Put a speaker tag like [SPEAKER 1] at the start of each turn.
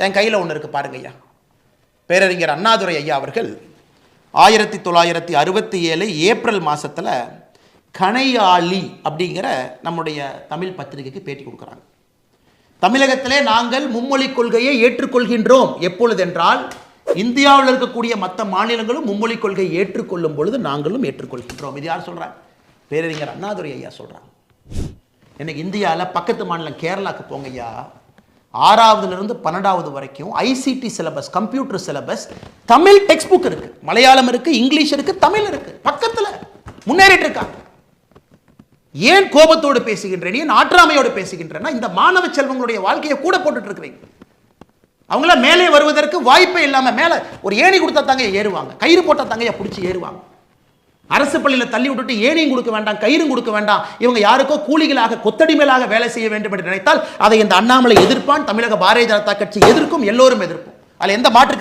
[SPEAKER 1] என் கையில் ஒன்று இருக்குது பாருங்க ஐயா. பேரறிஞர் அண்ணாதுரை ஐயா அவர்கள் 1967 ஏப்ரல் மாதத்தில் கணையாளி அப்படிங்கிற நம்முடைய தமிழ் பத்திரிகைக்கு பேட்டி கொடுக்குறாங்க. தமிழகத்திலே நாங்கள் மும்மொழி கொள்கையை ஏற்றுக்கொள்கின்றோம். எப்பொழுது என்றால் இந்தியாவில் இருக்கக்கூடிய மற்ற மாநிலங்களும் மும்மொழி கொள்கையை ஏற்றுக்கொள்ளும் பொழுது நாங்களும் ஏற்றுக்கொள்கின்றோம். இது யார் சொல்கிறாங்க? பேரறிஞர் அண்ணாதுரை ஐயா சொல்கிறாங்க. இன்னைக்கு இந்தியாவில் பக்கத்து மாநிலம் கேரளாவுக்கு போங்க ஐயா, 6வதுலேருந்து 12வது வரைக்கும் ICT syllabus, computer syllabus, Tamil text book இருக்கு, மலையாளம் இருக்கு, இங்கிலீஷ் இருக்கு, தமிழ் இருக்கு, பக்கத்தில் முன்னேறிட்டு இருக்காங்க. ஏன் கோபத்தோடு பேசுகின்றேன், ஏன் ஆற்றாமையோடு பேசுகின்றேன்னா இந்த மாணவ செல்வங்களுடைய வாழ்க்கையை கூட போட்டுட்டு இருக்கிறீங்க. அவங்கள மேலே வருவதற்கு வாய்ப்பே இல்லாமல் மேலே ஒரு ஏணி கொடுத்தா தாங்க ஏறுவாங்க, கயிறு போட்டால் தாங்க பிடிச்சி ஏறுவாங்க. அரசு பள்ளியில் தள்ளி விட்டுட்டு ஏணியும் கொடுக்க வேண்டாம், கயிறும் கொடுக்க வேண்டாம், இவங்க யாருக்கோ கூலிகளாக கொத்தடிமைகளாக வேலை செய்ய வேண்டும் என்று நினைத்தால் அதை இந்த அண்ணாமலை எதிர்ப்பான், தமிழக பாரதிய ஜனதா கட்சி எதிர்க்கும், எல்லோரும் எதிர்ப்போம். அதில் எந்த மாற்று